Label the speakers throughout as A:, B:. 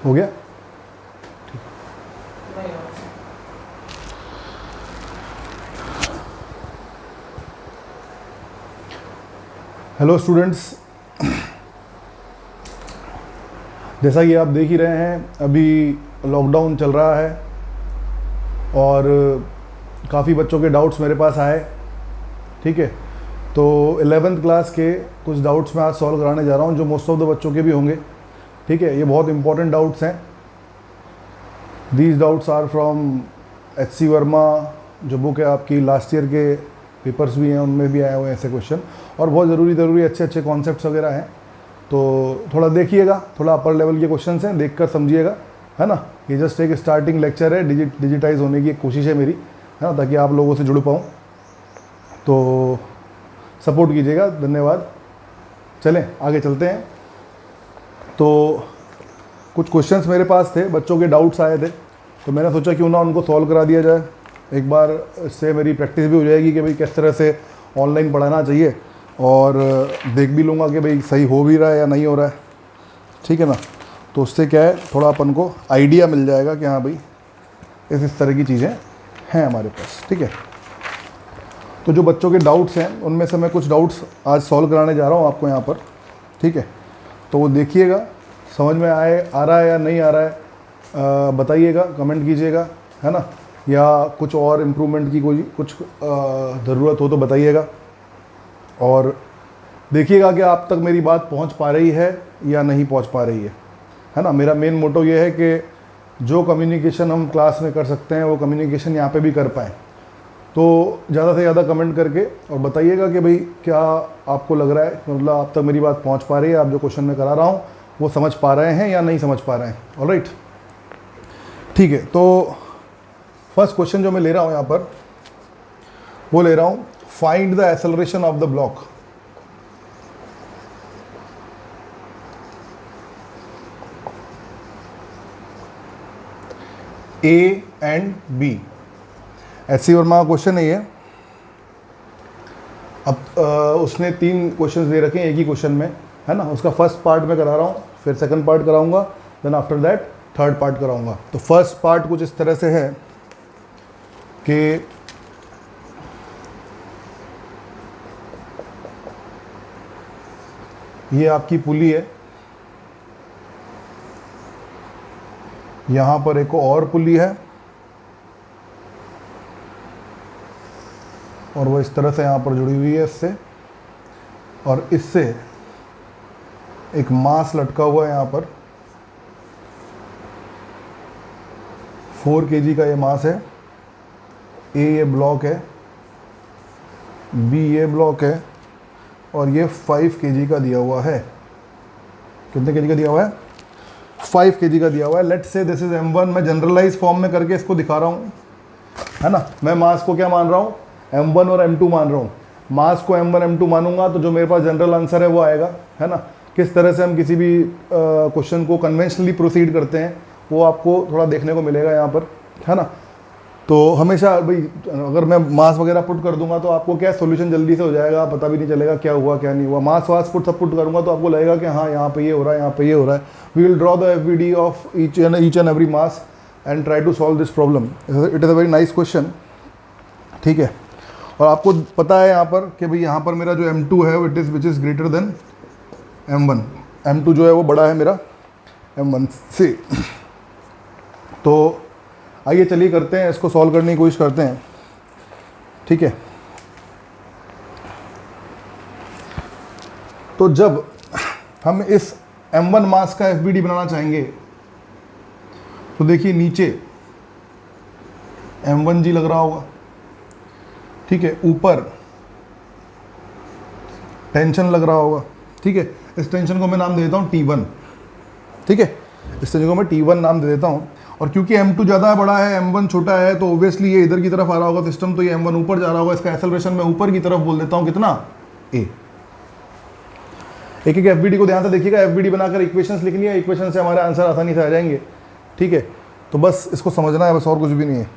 A: हो गया? Hello students, जैसा कि आप देख ही रहे हैं अभी लॉकडाउन चल रहा है और काफ़ी बच्चों के डाउट्स मेरे पास आए। ठीक है, तो 11th क्लास के कुछ डाउट्स मैं आज सॉल्व कराने जा रहा हूं जो मोस्ट ऑफ द बच्चों के भी होंगे। ठीक है, ये बहुत इंपॉर्टेंट डाउट्स हैं। These doubts are from HC Verma, जो बुक है आपकी, लास्ट ईयर के पेपर्स भी हैं, उनमें भी आए हुए हैं ऐसे क्वेश्चन, और बहुत ज़रूरी अच्छे अच्छे कॉन्सेप्ट्स वगैरह हैं। तो थोड़ा देखिएगा, थोड़ा अपर लेवल के क्वेश्चंस हैं, देखकर समझिएगा, है ना। ये जस्ट एक स्टार्टिंग लेक्चर है, डिजिटाइज होने की एक कोशिश है मेरी, है ना, ताकि आप लोगों से जुड़ पाऊँ। तो सपोर्ट कीजिएगा, धन्यवाद। चलें आगे चलते हैं। तो कुछ क्वेश्चंस मेरे पास थे, बच्चों के डाउट्स आए थे, तो मैंने सोचा क्यों ना उनको सॉल्व करा दिया जाए। एक बार इससे मेरी प्रैक्टिस भी हो जाएगी कि भाई किस तरह से ऑनलाइन पढ़ाना चाहिए, और देख भी लूँगा कि भाई सही हो भी रहा है या नहीं हो रहा है। ठीक है ना, तो उससे क्या है, थोड़ा अपन को आइडिया मिल जाएगा कि हाँ भाई इस तरह की चीज़ें हैं हमारे पास। ठीक है, तो जो बच्चों के डाउट्स हैं उनमें से मैं कुछ डाउट्स आज सॉल्व कराने जा रहा हूँ आपको यहाँ पर। ठीक है, तो वो देखिएगा, समझ में आ रहा है या नहीं आ रहा है बताइएगा, कमेंट कीजिएगा, है ना, या कुछ और इम्प्रूवमेंट की कोई कुछ ज़रूरत हो तो बताइएगा। और देखिएगा कि आप तक मेरी बात पहुंच पा रही है या नहीं पहुंच पा रही है ना। मेरा मेन मोटो ये है कि जो कम्युनिकेशन हम क्लास में कर सकते हैं वो कम्युनिकेशन यहाँ पे भी कर पाएँ। तो ज़्यादा से ज़्यादा कमेंट करके और बताइएगा कि भाई क्या आपको लग रहा है, मतलब आप तक मेरी बात पहुँच पा रही है, आप जो क्वेश्चन मैं करा रहा हूँ वो समझ पा रहे हैं या नहीं समझ पा रहे हैं। ऑलराइट, ठीक है। तो फर्स्ट क्वेश्चन जो मैं ले रहा हूँ यहाँ पर, वो ले रहा हूँ, find the acceleration of the block. A and B। HC Verma का क्वेश्चन है ये। अब उसने 3 क्वेश्चन दे रखे हैं एक ही क्वेश्चन में, है ना। उसका फर्स्ट पार्ट मैं करा रहा हूँ, फिर सेकंड पार्ट कराऊंगा, then after that third part कराऊंगा। तो फर्स्ट पार्ट कुछ इस तरह से है कि ये आपकी पुली है, यहां पर एक और पुली है, और वो इस तरह से यहां पर जुड़ी हुई है इससे, और इससे एक मास लटका हुआ है यहां पर। 4 kg का ये मास है। A ये ब्लॉक है, B ये ब्लॉक है, और ये 5 kg का दिया हुआ है। कितने kg का दिया हुआ है? 5 kg का दिया हुआ है। Let's say this is M1। मैं जनरलाइज फॉर्म में करके इसको दिखा रहा हूँ, है ना। मैं मास को क्या मान रहा हूँ? M1 और M2 मान रहा हूँ। मास को M1 M2 मानूंगा तो जो मेरे पास जनरल आंसर है वो आएगा, है ना। किस तरह से हम किसी भी क्वेश्चन को कन्वेंशनली प्रोसीड करते हैं वो आपको थोड़ा देखने को मिलेगा यहाँ पर, है ना। तो हमेशा भाई अगर मैं मास वगैरह पुट कर दूंगा तो आपको क्या सॉल्यूशन जल्दी से हो जाएगा, पता भी नहीं चलेगा क्या हुआ क्या नहीं हुआ। मास वास पुट सब पुट करूंगा तो आपको लगेगा कि हाँ यहाँ पे ये हो रहा है, यहाँ पे ये हो रहा है। We will draw the FVD of each and every mass and try to solve this problem. It is a very nice question. ठीक है, और आपको पता है यहाँ पर कि भाई यहाँ पर मेरा जो M2 है which is greater than M1। M2 जो है वो बड़ा है मेरा M1 से। तो आइए चलिए करते हैं, इसको सॉल्व करने की कोशिश करते हैं। ठीक है, तो जब हम इस M1 मास का FVD बनाना चाहेंगे तो देखिए नीचे M1G लग रहा होगा, ठीक है, ऊपर टेंशन लग रहा होगा। ठीक है, इस टेंशन को मैं नाम दे देता हूँ T1। ठीक है, इस टेंशन को मैं T1 नाम दे देता हूँ। और क्योंकि M2 ज़्यादा बड़ा है, M1 छोटा है, तो ऑब्वियसली ये इधर की तरफ आ रहा होगा सिस्टम, तो ये M1 ऊपर जा रहा होगा। इसका एक्सेलरेशन मैं ऊपर की तरफ बोल देता हूँ, कितना? A। एक एक FVD को ध्यान से देखिएगा। FVD बनाकर इक्वेशंस लिख लिया, इक्वेशन से हमारे आंसर आसानी से आ जाएंगे। ठीक है, तो बस इसको समझना है, बस और कुछ भी नहीं है।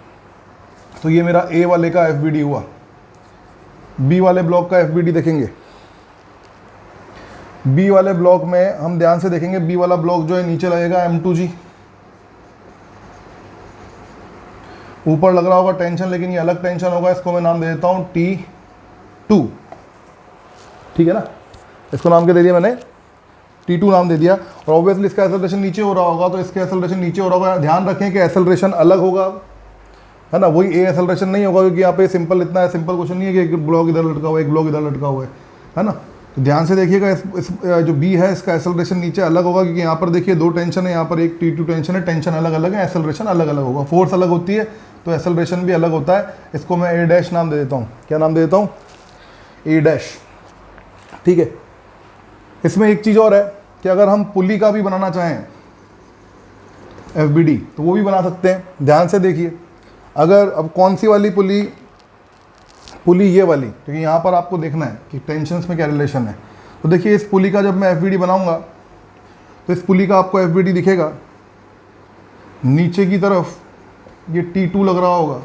A: तो ये मेरा A वाले का FVD हुआ। B वाले ब्लॉक का FVD देखेंगे। B वाले ब्लॉक में हम ध्यान से देखेंगे, B वाला ब्लॉक जो है नीचे लगेगा M2G, ऊपर लग रहा होगा टेंशन, लेकिन ये अलग टेंशन होगा, इसको मैं नाम दे देता हूँ T2, ठीक है ना। इसको नाम क्या दे दिया मैंने, T2 नाम दे दिया। और ऑब्वियसली इसका एक्सेलरेशन नीचे हो रहा होगा, तो इसका एक्सेलरेशन नीचे हो रहा होगा। ध्यान रखें कि एक्सेलरेशन अलग होगा, है ना, वही ए एक्सेलरेशन नहीं होगा, क्योंकि यहाँ पे सिंपल इतना है, सिंपल क्वेश्चन नहीं है कि एक ब्लॉक इधर लटका हुआ है, एक ब्लॉक इधर लटका हुआ है ना। तो ध्यान से देखिएगा, इस जो बी है इसका एक्सेलरेशन नीचे अलग होगा, क्योंकि यहाँ पर देखिए दो टेंशन है, यहाँ पर एक T2 टेंशन है, टेंशन अलग अलग है, एक्सेलरेशन अलग अलग होगा। फोर्स अलग होती है तो एक्सेलरेशन भी अलग होता है। इसको मैं ए डैश नाम दे देता हूँ। क्या नाम दे देता हूँ, ए डैश, ठीक है। इसमें एक चीज़ और है कि अगर हम पुली का भी बनाना चाहें FBD तो वो भी बना सकते हैं। ध्यान से देखिए, अगर अब कौन सी वाली पुली ये वाली, क्योंकि यहाँ पर आपको देखना है कि टेंशन्स में क्या रिलेशन है। तो देखिए इस पुली का जब मैं FBD बनाऊंगा तो इस पुली का आपको FBD दिखेगा, नीचे की तरफ ये T2 लग रहा होगा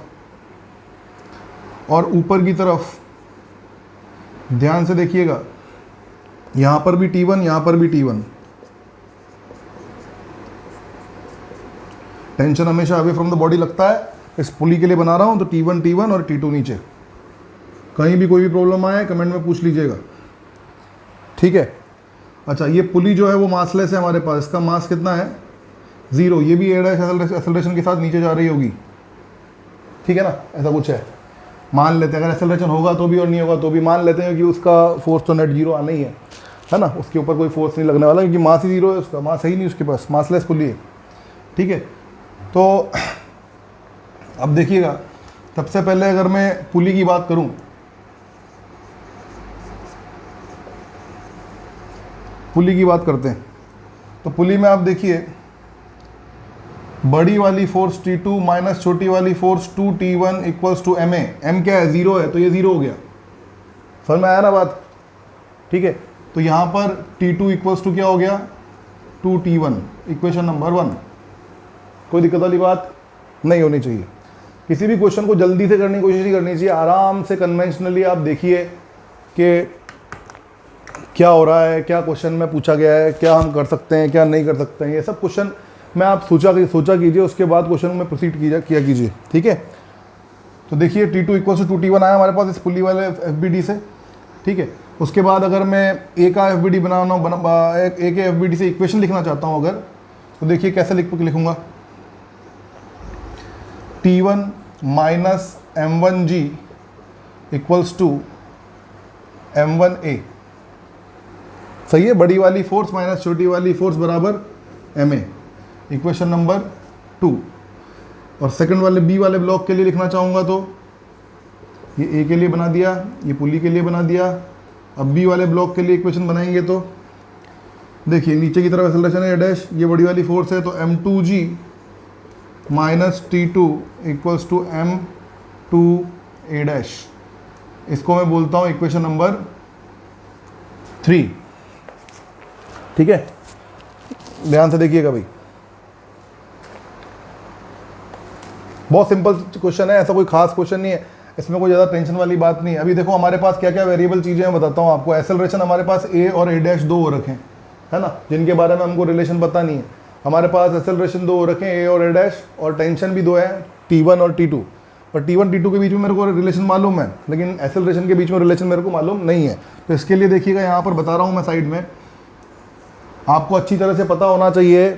A: और ऊपर की तरफ ध्यान से देखिएगा यहाँ पर भी T1, यहाँ पर भी T1। टेंशन हमेशा अवे फ्रॉम द बॉडी लगता है। इस पुली के लिए बना रहा हूँ तो T1 और T2 नीचे। कहीं भी कोई भी प्रॉब्लम आए कमेंट में पूछ लीजिएगा, ठीक है। अच्छा, ये पुली जो है वो मासलेस है हमारे पास, इसका मास कितना है 0। ये भी एक्सेलरेशन के साथ नीचे जा रही होगी, ठीक है ना, ऐसा कुछ है। मान लेते हैं अगर एक्सेलरेशन होगा तो भी और नहीं होगा तो भी मान लेते हैं कि उसका फोर्स तो नेट 0 आना ही है ना, उसके ऊपर कोई फोर्स नहीं लगने वाला, क्योंकि मास ही 0 है, उसका मास है ही नहीं उसके पास, मासलेस पुली है, ठीक है। तो अब देखिएगा, सबसे पहले अगर मैं पुली की बात करूं, पुली की बात करते हैं, तो पुली में आप देखिए बड़ी वाली फोर्स T2 माइनस छोटी वाली force 2T1 equals to MA। M क्या है, 0 है, तो ये 0 हो गया। समझ में आया ना बात, ठीक है। तो यहाँ पर T2 इक्वल्स टू क्या हो गया 2T1, इक्वेशन नंबर 1। कोई दिक्कत वाली बात नहीं होनी चाहिए। किसी भी क्वेश्चन को जल्दी से करने की कोशिश नहीं करनी चाहिए, आराम से कन्वेंशनली आप देखिए कि क्या हो रहा है, क्या क्वेश्चन में पूछा गया है, क्या हम कर सकते हैं, क्या नहीं कर सकते हैं। ये सब क्वेश्चन में आप सोचा कीजिए, उसके बाद क्वेश्चन में प्रोसीड किया कीजिए, ठीक है। तो देखिए T2 इक्वल टू 2T1 आया हमारे पास इस पुली वाले FBD से, ठीक है। उसके बाद अगर मैं ए का FBD ए के FBD से इक्वेशन लिखना चाहता हूँ अगर, तो देखिए कैसे लिखूंगा, T1 minus M1G equals to M1A। सही है, बड़ी वाली फोर्स माइनस छोटी वाली फोर्स बराबर MA, इक्वेशन नंबर 2। और सेकंड वाले बी वाले ब्लॉक के लिए लिखना चाहूँगा तो ये ए के लिए बना दिया, ये पुली के लिए बना दिया। अब बी वाले ब्लॉक के लिए इक्वेशन बनाएंगे तो देखिए नीचे की तरफ एक्सेलरेशन है डैश, ये बड़ी वाली फोर्स है, तो M2G minus T2 equals to M2A dash. इसको मैं बोलता हूँ इक्वेशन नंबर 3, ठीक है। ध्यान से देखिएगा भाई, बहुत सिंपल क्वेश्चन है, ऐसा कोई खास क्वेश्चन नहीं है, इसमें कोई ज़्यादा टेंशन वाली बात नहीं है। अभी देखो हमारे पास क्या क्या वेरिएबल चीज़ें हैं बताता हूँ आपको। एक्सेलरेशन हमारे पास A और A डैश 2 हो रखे हैं, है ना, जिनके बारे में हमको रिलेशन पता नहीं है। हमारे पास एक्सेलरेशन 2 हो रखे हैं, A और A डैश, और टेंशन भी 2 है, T1 और T2। और T1 T2 के बीच में मेरे को रिलेशन मालूम है, लेकिन एक्सेलरेशन के बीच में रिलेशन मेरे को मालूम नहीं है। तो इसके लिए देखिएगा यहाँ पर बता रहा हूँ मैं साइड में, आपको अच्छी तरह से पता होना चाहिए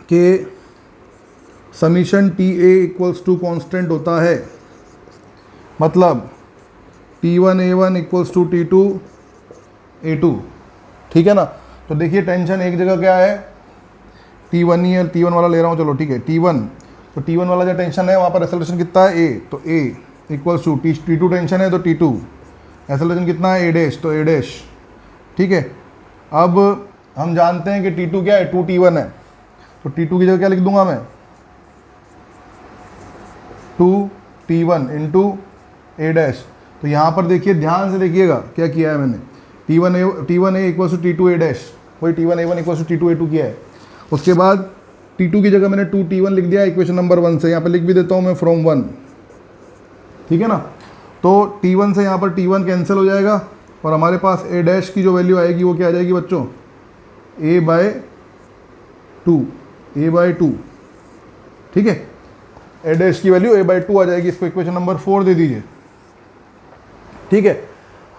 A: कि summation TA equals to constant होता है, मतलब T1A1 इक्वल्स टू T2A2, ठीक है ना। तो देखिए टेंशन एक जगह क्या है, T1 ही है, T1 वाला ले रहा हूँ, चलो ठीक है T1। तो T1 वाला जो टेंशन है वहाँ पर एक्सेलरेशन कितना है A, तो A equals to T2 tension है तो T2, एक्सेलरेशन कितना है A डैश, तो A डैश, ठीक है। अब हम जानते हैं कि T2 क्या है, 2T1 है, तो T2 की जगह क्या लिख दूंगा मैं 2T1 इंटू A डैश। तो यहाँ पर देखिए ध्यान से देखिएगा क्या किया है मैंने, T1A equals to T2A dash, वही T1A1 इक्वल्स टू T2A2 किया है। उसके बाद T2 की जगह मैंने 2T1 लिख दिया इक्वेशन नंबर 1 से, यहाँ पे लिख भी देता हूँ मैं फ्रॉम 1, ठीक है ना। तो T1 से यहाँ पर T1 कैंसिल हो जाएगा और हमारे पास A डैश की जो वैल्यू आएगी वो क्या आ जाएगी बच्चों, A/2, ठीक है। ए डैश की वैल्यू a बाई टू आ जाएगी। इसको इक्वेशन नंबर 4 दे दीजिए। ठीक है,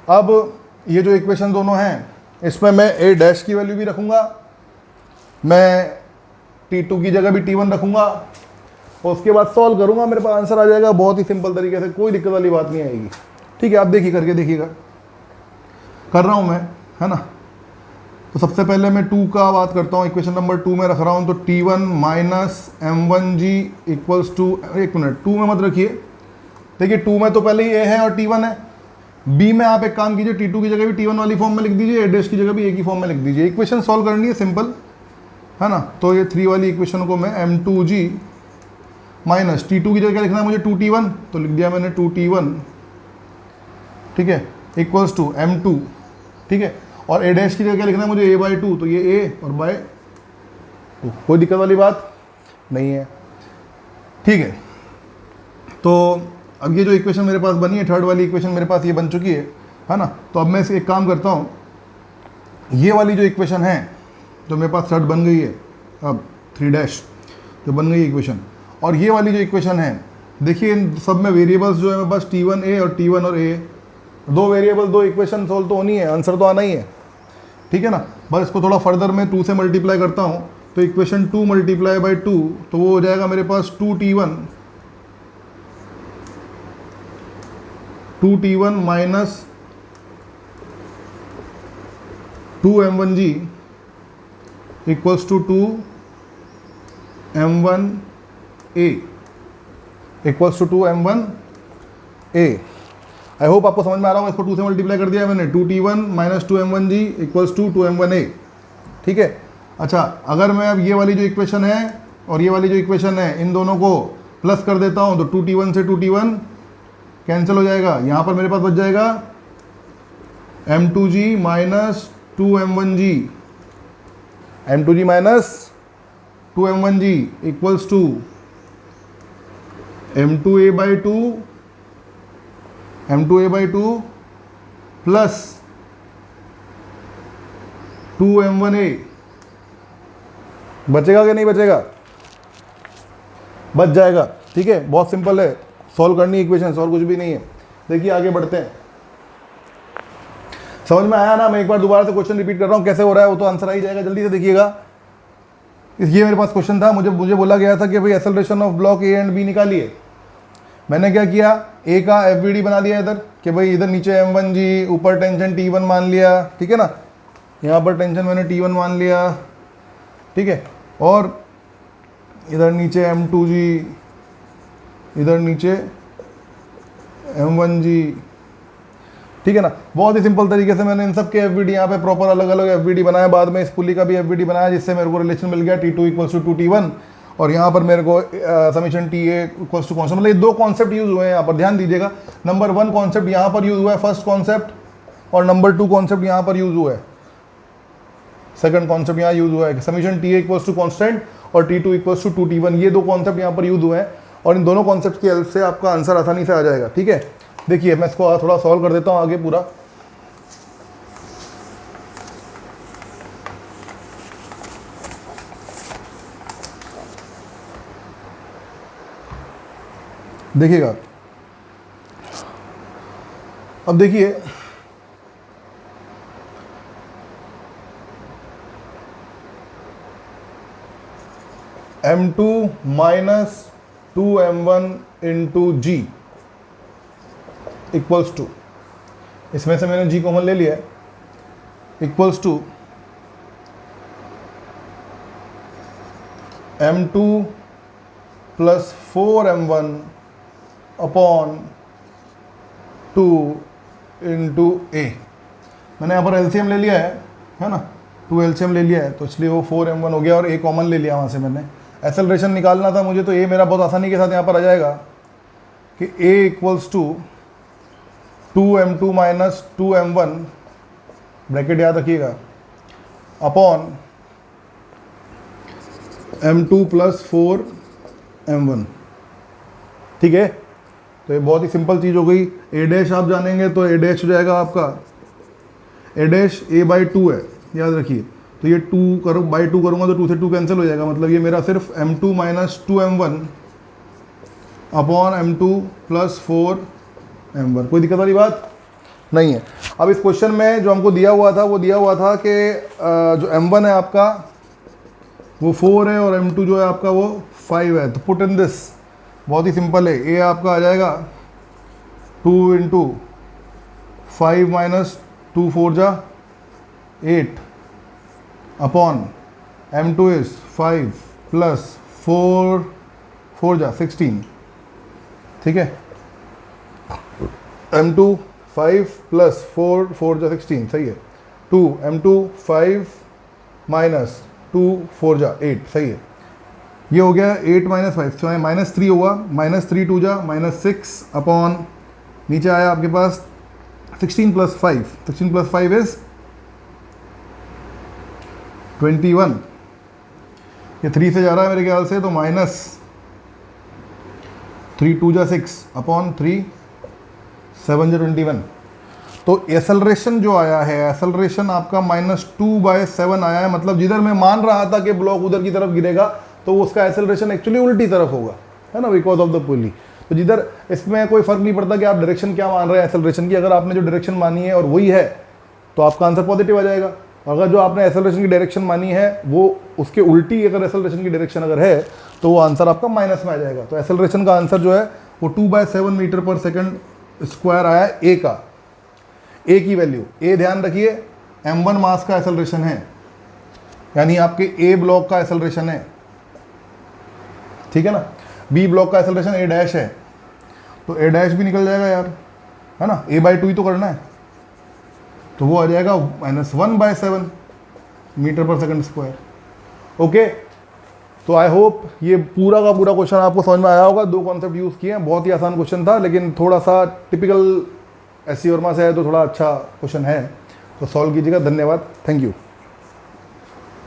A: अब ये जो इक्वेशन दोनों हैं इसमें मैं a डैश की वैल्यू भी रखूँगा, मैं t2 की जगह भी t1 रखूँगा और उसके बाद सॉल्व करूँगा, मेरे पास आंसर आ जाएगा बहुत ही सिंपल तरीके से, कोई दिक्कत वाली बात नहीं आएगी। ठीक है, आप देखिए, करके देखिएगा, कर रहा हूँ मैं, है ना। तो सबसे पहले मैं 2 का बात करता हूँ, इक्वेशन नंबर 2 में रख रहा हूँ। तो t1 minus m1g equals to, एक मिनट 2 में मत रखिए, देखिए 2 में तो पहले ही a है और t1 है। b में आप एक काम कीजिए, t2 की जगह भी t1 वाली फॉर्म में लिख दीजिए, a डैश की जगह भी a की फॉर्म में लिख दीजिए। इक्वेशन सॉल्व करनी है, सिंपल है ना। तो ये 3 वाली इक्वेशन को मैं m2g माइनस t2 की जगह क्या लिखना है मुझे, 2t1, तो लिख दिया मैंने 2t1, ठीक है, इक्वल्स टू m2, ठीक है। और a डैश की जगह क्या लिखना है मुझे, a बाई टू, तो ये a और बाय 2, कोई दिक्कत वाली बात नहीं है। ठीक है, तो अब ये जो इक्वेशन मेरे पास बनी है, थर्ड वाली इक्वेशन मेरे पास ये बन चुकी है ना। तो अब मैं इसे एक काम करता हूँ, ये वाली जो इक्वेशन है जो मेरे पास थर्ड बन गई है, अब 3 डैश जो बन गई इक्वेशन, और ये वाली जो इक्वेशन है, देखिए इन सब में वेरिएबल्स जो है मेरे पास t1a और t1 और a, दो वेरिएबल, दो इक्वेशन सोल्व तो होनी है, आंसर तो आना ही है। ठीक है ना, बस इसको थोड़ा फर्दर मैं 2 से मल्टीप्लाई करता हूँ, तो इक्वेशन 2 मल्टीप्लाई बाई 2, तो वो हो जाएगा मेरे पास 2t1 minus 2m1g equals to 2m1a equals to 2m1a। I hope आपको समझ में आ रहा होगा। इसको 2 से मल्टीप्लाई कर दिया मैंने, 2t1 minus 2m1g equals to 2m1a। ठीक है, अच्छा, अगर मैं अब ये वाली जो इक्वेशन है और ये वाली जो इक्वेशन है, इन दोनों को प्लस कर देता हूँ, तो 2t1 से 2t1 कैंसिल हो जाएगा, यहाँ पर मेरे पास बच जाएगा m2g minus 2m1g, m2g minus 2m1g equals to m2a by two plus 2m1a। बचेगा कि नहीं बचेगा, बच जाएगा। ठीक है, बहुत सिंपल है, सॉल्व करनी इक्वेशन, और कुछ भी नहीं है। देखिए आगे बढ़ते हैं, समझ में आया ना। मैं एक बार दोबारा से क्वेश्चन रिपीट कर रहा हूँ, कैसे हो रहा है वो तो आंसर आ ही जाएगा, जल्दी से देखिएगा। ये मेरे पास क्वेश्चन था, मुझे बोला गया था कि भाई acceleration of block A and B निकालिए। मैंने क्या किया, ए का एफवीडी बना लिया इधर, कि भाई इधर नीचे m1g, ऊपर टेंशन t1 मान लिया, ठीक है ना, यहाँ पर टेंशन मैंने t1 मान लिया, ठीक है, और इधर नीचे m2g, इधर नीचे m1g, ठीक है ना। बहुत ही सिंपल तरीके से मैंने इन सब के एफवीडी यहाँ पे प्रॉपर अलग अलग एफवीडी बनाया, बाद में इस पुली का भी एफवीडी बनाया, जिससे मेरे को रिलेशन मिल गया t2 इक्वल्स टू 2t1, और यहाँ पर मेरे को summation T A equals to concept, मतलब ये दो कॉन्सेप्ट यूज हुए हैं यहाँ पर, ध्यान दीजिएगा। नंबर 1 कॉन्सेप्ट यहाँ पर यूज हुआ है, फर्स्ट कॉन्सेप्ट, और नंबर 2 कॉन्सेप्ट यहाँ पर यूज हुआ है, सेकंड कॉन्सेप्ट यहाँ यूज हुआ है, summation T A equals to constant और t2 इक्वल्स टू 2t1, ये दो कॉन्सेप्ट यहाँ पर यूज हुए हैं, और इन दोनों कॉन्सेप्ट की हेल्प से आपका आंसर आसानी से आ जाएगा। ठीक है, देखिए मैं इसको थोड़ा सॉल्व कर देता हूँ आगे पूरा। देखिएगा, अब देखिए m2 minus 2m1 into G equals to, इसमें से मैंने g कॉमन ले लिया है, equals to m2 plus 4m1 upon 2 into A. मैंने यहाँ पर एलसीएम ले लिया है ना, 2 एलसीएम ले लिया है, तो इसलिए वो 4m1 हो गया, और ए कॉमन ले लिया वहाँ से मैंने। एक्सेलरेशन निकालना था मुझे, तो ए मेरा बहुत आसानी के साथ यहाँ पर आ जाएगा कि A equals to 2m2 minus 2m1, bracket याद रखिएगा, अपॉन m2 प्लस 4m1। ठीक है, तो ये बहुत ही सिंपल चीज़ हो गई। ए डैश आप जानेंगे तो ए डैश हो जाएगा आपका, ए डैश ए बाई टू है, याद रखिए। तो ये 2 करो, बाई 2 करूँगा तो 2 से 2 कैंसिल हो जाएगा, मतलब ये मेरा सिर्फ m2 minus 2m1 upon M2 plus 4M1। कोई दिक्कत वाली बात नहीं है। अब इस क्वेश्चन में जो हमको दिया हुआ था वो दिया हुआ था कि जो M1 है आपका वो 4 है और M2 जो है आपका वो 5 है। तो पुट इन दिस, बहुत ही सिंपल है। ए आपका आ जाएगा 2 इंटू 5 माइनस 2 4 जा 8 अपॉन M2 इज 5 प्लस 4 4 जा 16। ठीक है, M2 5 प्लस 4 4 जा 16, सही है। 2 M2 5 माइनस 2 4 जा 8, सही है। ये हो गया 8 माइनस 5, तो माइनस 3 हुआ, माइनस 3 2 जा माइनस 6 अपॉन नीचे आया आपके पास 16 प्लस 5, 16 प्लस 5 इज 21। ये 3 से जा रहा है मेरे ख्याल से, तो माइनस 3 2 जा 6 अपॉन 3 7 जा 21। तो एसेलरेशन जो आया है, एसेलरेशन आपका -2/7 आया है। मतलब जिधर मैं मान रहा था कि ब्लॉक उधर की तरफ गिरेगा तो उसका एसेलरेशन एक्चुअली उल्टी तरफ होगा, है ना, बिकॉज ऑफ द पुली। तो जिधर इसमें कोई फर्क नहीं पड़ता कि आप डायरेक्शन क्या मान रहे हैं एसेलरेशन की। अगर आपने जो डायरेक्शन मानी है और वही है तो आपका आंसर पॉजिटिव आ जाएगा। अगर जो आपने एसेलरेशन की डायरेक्शन मानी है वो उसके उल्टी अगर एसेलरेशन की डायरेक्शन अगर है तो वो आंसर आपका माइनस में आ जाएगा। तो एसेलरेशन का आंसर जो है वो 2/7 मीटर पर सेकंड स्क्वायर आया ए का। ए की वैल्यू, ए ध्यान रखिए M1 मास का एसेलरेशन है, यानी आपके ए ब्लॉक का एसेलरेशन है, ठीक है ना। बी ब्लॉक का एसेलरेशन ए डैश है, तो ए डैश भी निकल जाएगा यार, है ना। a/2 ही तो करना है, तो वो आ जाएगा -1/7 मीटर पर सेकंड स्क्वायर। ओके, तो आई होप ये पूरा का पूरा क्वेश्चन आपको समझ में आया होगा। 2 कॉन्सेप्ट यूज़ किए हैं, बहुत ही आसान क्वेश्चन था, लेकिन थोड़ा सा टिपिकल एससी वर्मा से है तो थोड़ा अच्छा क्वेश्चन है, तो सॉल्व कीजिएगा। धन्यवाद, थैंक यू।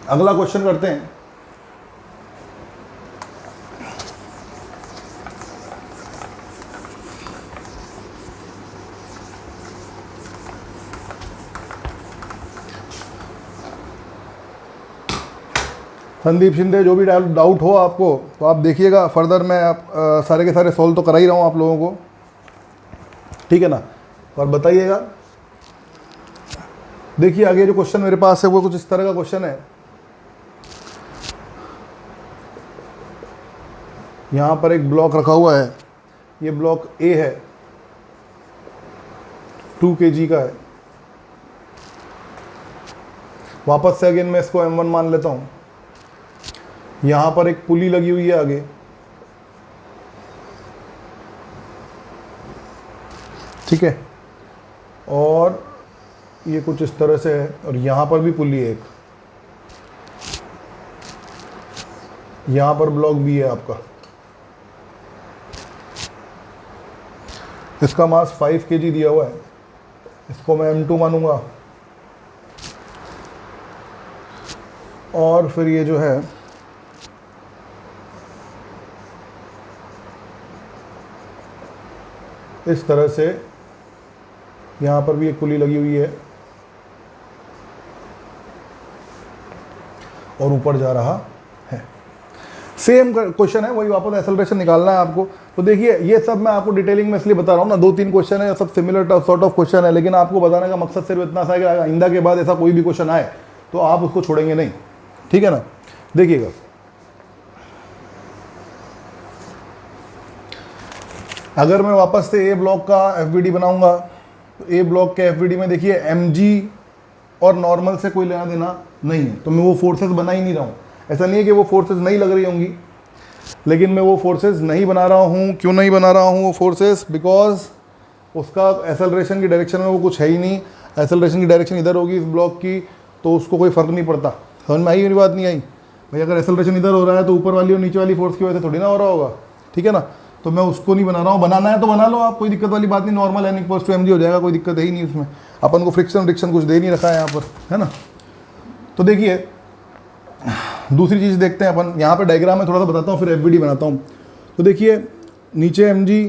A: अगला क्वेश्चन करते हैं। संदीप शिंदे, जो भी डाउट हो आपको तो आप देखिएगा फर्दर। मैं आप सारे के सारे सॉल्व तो करा ही रहा हूँ आप लोगों को, ठीक है ना, और बताइएगा। देखिए आगे जो क्वेश्चन मेरे पास है वो कुछ इस तरह का क्वेश्चन है। यहाँ पर एक ब्लॉक रखा हुआ है, ये ब्लॉक ए है, 2 kg का है। वापस से अगेन मैं इसको M1 मान लेता हूँ। यहाँ पर एक पुली लगी हुई है आगे, ठीक है, और ये कुछ इस तरह से है, और यहाँ पर भी पुली है एक, यहाँ पर ब्लॉक भी है आपका। इसका मास 5 kg दिया हुआ है, इसको मैं M2 मानूंगा। और फिर ये जो है इस तरह से यहाँ पर भी एक पुली लगी हुई है और ऊपर जा रहा है। सेम क्वेश्चन है, वही वापस एसेलरेशन निकालना है आपको। तो देखिए ये सब मैं आपको डिटेलिंग में इसलिए बता रहा हूँ ना, 2-3 क्वेश्चन है, सब सिमिलर सॉर्ट ऑफ क्वेश्चन है, लेकिन आपको बताने का मकसद सिर्फ इतना सा है कि आइंदा के बाद ऐसा कोई भी क्वेश्चन आए तो आप उसको छोड़ेंगे नहीं, ठीक है ना। देखिएगा अगर मैं वापस से ए ब्लॉक का एफबीडी बनाऊंगा तो ए ब्लॉक के एफबीडी में देखिए एमजी और नॉर्मल से कोई लेना देना नहीं है, तो मैं वो फोर्सेस बना ही नहीं रहा हूँ। ऐसा नहीं है कि वो फोर्सेस नहीं लग रही होंगी, लेकिन मैं वो फोर्सेस नहीं बना रहा हूँ। क्यों नहीं बना रहा हूँ वो फोर्सेस? बिकॉज उसका एसेलरेशन की डायरेक्शन में वो कुछ है ही नहीं। एसेलरेशन की डायरेक्शन इधर होगी इस ब्लॉक की, तो उसको कोई फ़र्क नहीं पड़ता। समझ में आई मेरी बात? नहीं आई भाई? अगर एसेलरेशन इधर हो रहा है तो ऊपर वाली और नीचे वाली फोर्स की वजह से थोड़ी ना हो रहा होगा, ठीक है ना। तो मैं उसको नहीं बना रहा हूँ। बनाना है तो बना लो आप, कोई दिक्कत वाली बात नहीं। Normal N equals to M G हो जाएगा, कोई दिक्कत है ही नहीं उसमें। अपन को फ्रिक्शन रिक्शन कुछ दे नहीं रखा है यहाँ पर, है ना। तो देखिए दूसरी चीज़ देखते हैं अपन। यहाँ पर डायग्राम में थोड़ा सा बताता हूँ, फिर एफबीडी बनाता हूँ। तो देखिए नीचे एम जी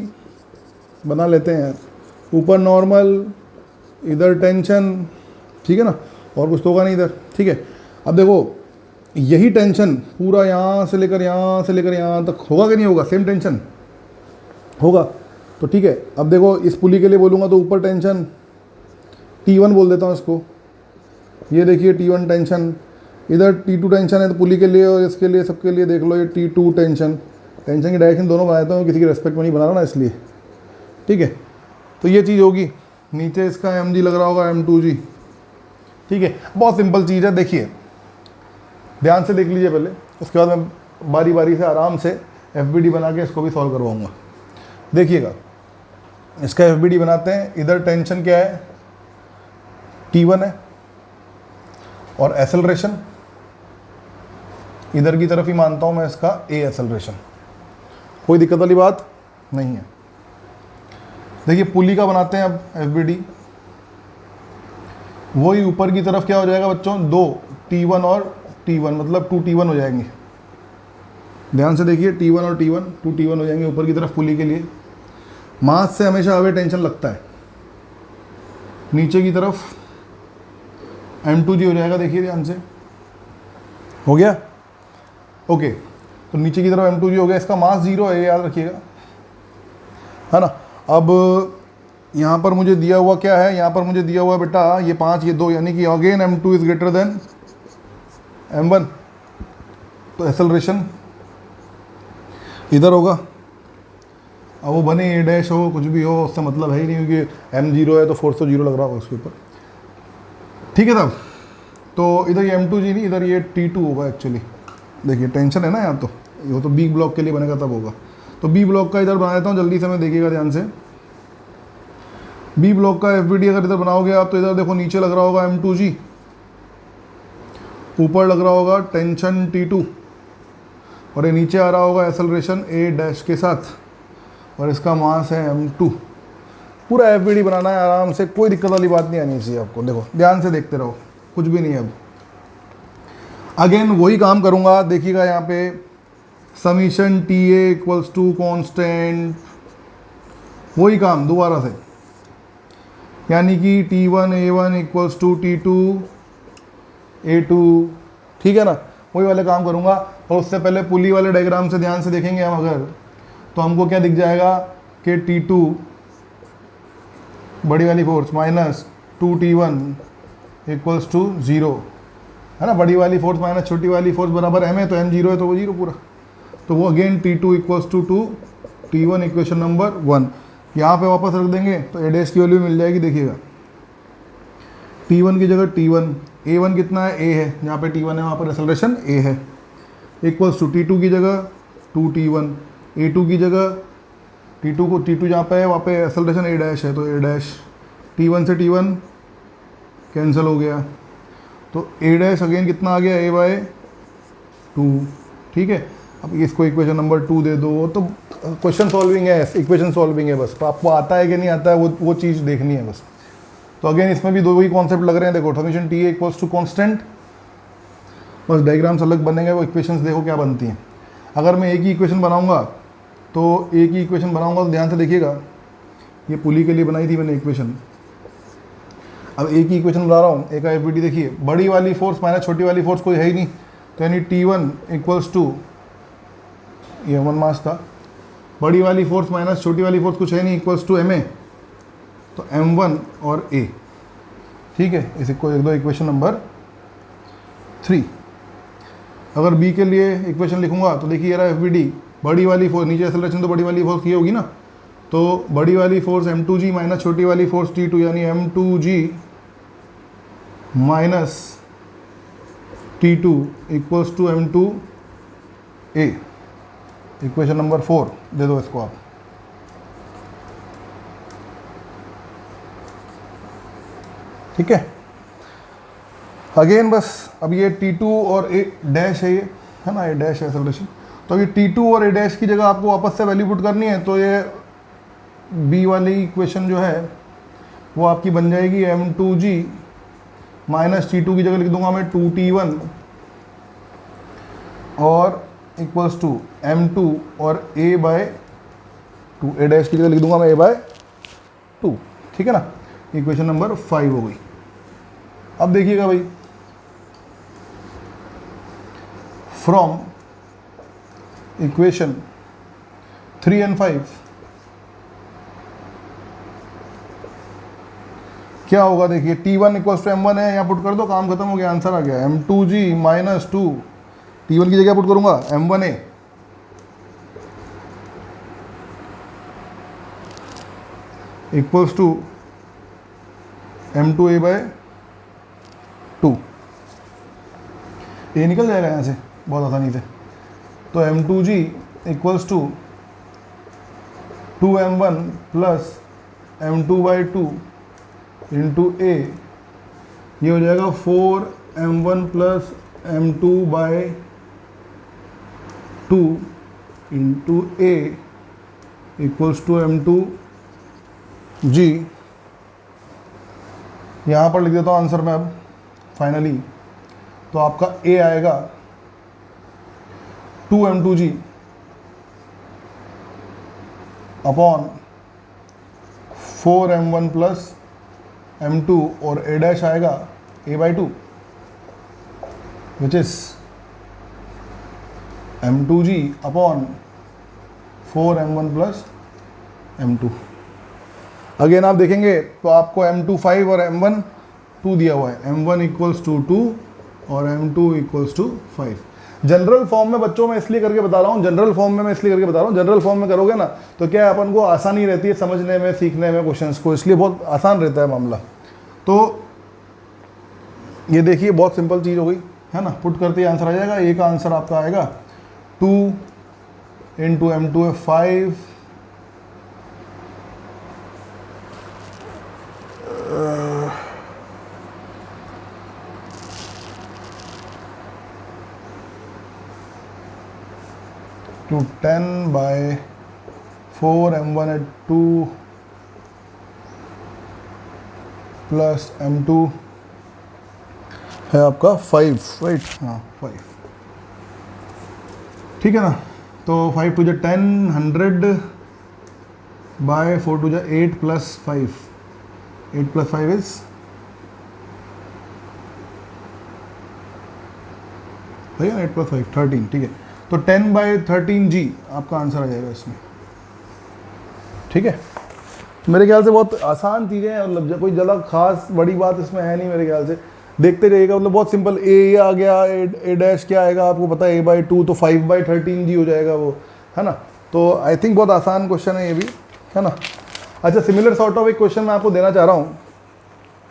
A: बना लेते हैं, ऊपर नॉर्मल, इधर टेंशन, ठीक है ना, और कुछ तो होगा नहीं इधर, ठीक है। अब देखो यही टेंशन पूरा यहाँ से लेकर यहाँ से लेकर यहाँ तक होगा कि नहीं होगा? सेम टेंशन होगा। तो ठीक है, अब देखो इस पुली के लिए बोलूँगा तो ऊपर टेंशन T1 बोल देता हूँ इसको। ये देखिए T1 टेंशन, इधर T2 टेंशन है तो पुली के लिए और इसके लिए सबके लिए देख लो ये T2 टेंशन। टेंशन की डायरेक्शन दोनों बना देता हूँ, किसी की रेस्पेक्ट में नहीं बना रहा ना इसलिए। ठीक है, तो ये चीज़ होगी। नीचे इसका mg लग रहा होगा m2g। ठीक है, बहुत सिंपल चीज़ है, देखिए ध्यान से देख लीजिए पहले, उसके बाद मैं बारी बारी से आराम से FBD बना के इसको भी सॉल्व करवाऊँगा। देखिएगा, इसका FBD बनाते हैं। इधर टेंशन क्या है, T1 है, और एक्सेलरेशन इधर की तरफ ही मानता हूं मैं इसका A एक्सेलरेशन, कोई दिक्कत वाली बात नहीं है। देखिए पुली का बनाते हैं अब FBD। वही ऊपर की तरफ क्या हो जाएगा बच्चों, 2 T1 और T1 मतलब 2T1 हो जाएंगे। ध्यान से देखिए, T1 और T1 2T1 हो जाएंगे ऊपर की तरफ पुली के लिए। मास से हमेशा हमें टेंशन लगता है। नीचे की तरफ M2G हो जाएगा, देखिए ध्यान से, हो गया ओके। तो नीचे की तरफ M2G हो गया, इसका मास 0 है, याद रखिएगा, है ना। अब यहाँ पर मुझे दिया हुआ क्या है, यहाँ पर मुझे दिया हुआ बेटा ये 5 ये 2, यानी कि again M2 is greater than M1। तो एक्सेलरेशन इधर होगा। अब वो बने A डैश हो कुछ भी हो उससे मतलब है ही नहीं, क्योंकि M0 है तो फोर्स तो 0 लग रहा होगा उसके ऊपर। ठीक है साहब, तो इधर ये M2G नहीं, इधर ये T2 होगा एक्चुअली। देखिए टेंशन है ना यहाँ, तो ये तो B ब्लॉक के लिए बनेगा तब होगा। तो B ब्लॉक का इधर बना देता हूँ जल्दी से, मैं देखिएगा ध्यान से। B ब्लॉक का FBD अगर इधर बनाओगे आप तो इधर देखो नीचे लग रहा होगा M2G, ऊपर लग रहा होगा टेंशन T2, और ये नीचे आ रहा होगा एक्सेलरेशन A डैश के साथ, और इसका मास है M2। पूरा FBD बनाना है आराम से, कोई दिक्कत वाली बात नहीं आनी चाहिए आपको। देखो ध्यान से देखते रहो, कुछ भी नहीं है। अब अगेन वही काम करूँगा, देखिएगा यहाँ पे summation TA equals to constant, वही काम दोबारा से, यानी कि T1 A1 equals to T2 A2। ठीक है ना, वही वाले काम करूँगा। और उससे पहले पुली वाले डायग्राम से ध्यान से देखेंगे हम अगर, तो हमको क्या दिख जाएगा कि T2 बड़ी वाली force minus 2T1 equals to 0, है ना। बड़ी वाली फोर्स माइनस छोटी वाली फोर्स बराबर M है, तो M0 है तो वो 0 पूरा। तो वो again T2 equals to 2T1 equation number 1। यहाँ पे वापस रख देंगे तो A डैश की वैल्यू मिल जाएगी। देखिएगा T1 की जगह T1, A1 कितना है A है, जहाँ पे T1 है वहाँ पर एक्सेलरेशन A है, इक्वल्स टू T2 की जगह 2T1, A2 की जगह T2 को T2 जहाँ पे है वहाँ पे एक्सेलरेशन A डैश है, तो A डैश, T1 से T1 कैंसिल हो गया, तो A डैश अगेन कितना आ गया A/2। ठीक है, अब इसको इक्वेशन नंबर 2 दे दो। तो क्वेश्चन सॉल्विंग है, इक्वेशन सॉल्विंग है बस, तो आपको आता है कि नहीं आता है वो चीज़ देखनी है बस। तो अगेन इसमें भी दो ही कॉन्सेप्ट लग रहे हैं। देखो summation TA equals to constant, बस डायग्राम्स अलग बनेंगे, वो इक्वेशंस देखो क्या बनती हैं। अगर मैं एक ही इक्वेशन बनाऊंगा तो ध्यान से देखिएगा, ये पुली के लिए बनाई थी मैंने इक्वेशन। अब एक ही इक्वेशन बना रहा हूँ, एक FBD देखिए, बड़ी वाली फोर्स माइनस छोटी वाली फोर्स कोई है ही नहीं, तो यानी T1 इक्वल्स टू, ये M1 मास था, बड़ी वाली फोर्स माइनस छोटी वाली फोर्स कुछ है नहीं, इक्वल्स टू MA, तो M1 और A। ठीक है, इसको एक दो इक्वेशन नंबर 3। अगर B के लिए इक्वेशन लिखूंगा तो देखिए ये रहा FBD, बड़ी वाली फोर्स, नीचे एक्सेलरेशन तो बड़ी वाली फोर्स ये होगी ना, तो बड़ी वाली फोर्स M2G माइनस छोटी वाली फोर्स T2, यानी M2G minus T2 equals to M2A। Equation number 4 दे दो इसको आप। ठीक है, अगेन बस अब ये T2 और A डैश है, ये है ना, A डैश है एक्सेलरेशन। तो अभी T2 और A डैश की जगह आपको वापस से वैल्यू पुट करनी है, तो ये B वाली इक्वेशन जो है वो आपकी बन जाएगी M2G माइनस T2 की जगह लिख दूंगा मैं 2T1 और इक्वल्स टू M2 और A/2, A डैश की जगह लिख दूंगा मैं A/2। ठीक है ना, इक्वेशन नंबर 5 हो गई। अब देखिएगा भाई, फ्रॉम इक्वेशन 3 and 5 क्या होगा देखिए, T1 इक्वल्स टू M1 है, यहाँ पुट कर दो, काम खत्म हो गया, आंसर आ गया M2G माइनस 2, T1 की जगह पुट करूँगा M1A equals to M2A bye 2। ये निकल जाएगा यहाँ से बहुत आसानी से। तो M2G equals to 2M1 plus M2 by 2 into A, ये हो जाएगा 4M1 plus M2 by 2 into A equals to M2G। यहाँ पर लिख देता हूँ आंसर में अब फाइनली। तो आपका A आएगा 2M2G upon 4M1 plus M2 और A डैश आएगा A by 2 which is M2G upon 4M1 plus M2। Again आप देखेंगे तो आपको M25 और M1 2 दिया हुआ है, M1 इक्वल्स टू 2 और M2 equals to 5। General form में बच्चों में इसलिए करके बता रहा हूँ, जनरल फॉर्म में मैं इसलिए करके बता रहा हूँ, जनरल फॉर्म में करोगे ना तो क्या है, अपन को आसानी रहती है समझने में, सीखने में क्वेश्चंस को, इसलिए बहुत आसान रहता है मामला। तो ये देखिए बहुत सिंपल चीज़ हो गई है ना, पुट करते ही आंसर आ जाएगा। ए का आंसर आपका आएगा 2 इंटू M2 है 5 to 10 by 4 M1 at 2 plus M2 है आपका 5, राइट, हाँ 5, ठीक है ना। तो 5 टू जा 10, 100 बाय 4 टू जा 8 प्लस 5, 8 प्लस 5 इज भैया 8 प्लस 5 13, ठीक है। तो 10 बाई 13G आपका आंसर आ जाएगा इसमें, ठीक है। मेरे ख्याल से बहुत आसान चीज़ें हैं, मतलब कोई ज़्यादा खास बड़ी बात इसमें है नहीं मेरे ख्याल से। देखते जाइएगा, मतलब बहुत सिंपल। ए आ गया, ए डैश क्या आएगा आपको पता है, A बाई 2, तो 5 बाई 13G हो जाएगा वो, है ना। तो आई थिंक बहुत आसान क्वेश्चन है ये भी, है ना। अच्छा, सिमिलर सॉर्ट ऑफ एक क्वेश्चन मैं आपको देना चाह रहा हूँ,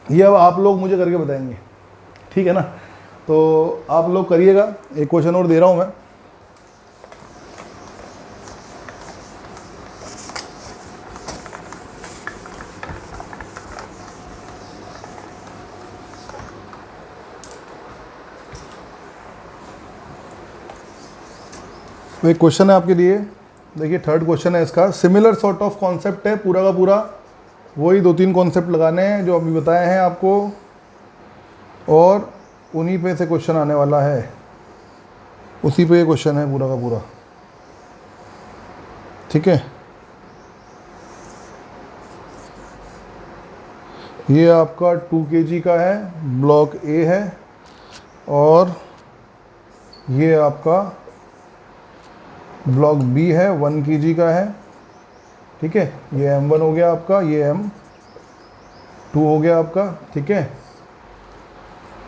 A: ये अब आप लोग मुझे करके बताएंगे, ठीक है ना। तो आप लोग करिएगा, एक क्वेश्चन और दे रहा हूँ मैं। तो एक क्वेश्चन है आपके लिए, देखिए थर्ड क्वेश्चन है इसका। सिमिलर सॉर्ट ऑफ कॉन्सेप्ट है, पूरा का पूरा वही 2-3 कॉन्सेप्ट लगाने हैं जो अभी बताए हैं आपको, और उन्हीं पे से क्वेश्चन आने वाला है, उसी पे ये क्वेश्चन है पूरा का पूरा, ठीक है। ये आपका 2 kg का है, ब्लॉक ए है, और ये आपका ब्लॉक बी है, 1 kg का है, ठीक है। ये M1 हो गया आपका, ये M2 हो गया आपका, ठीक है।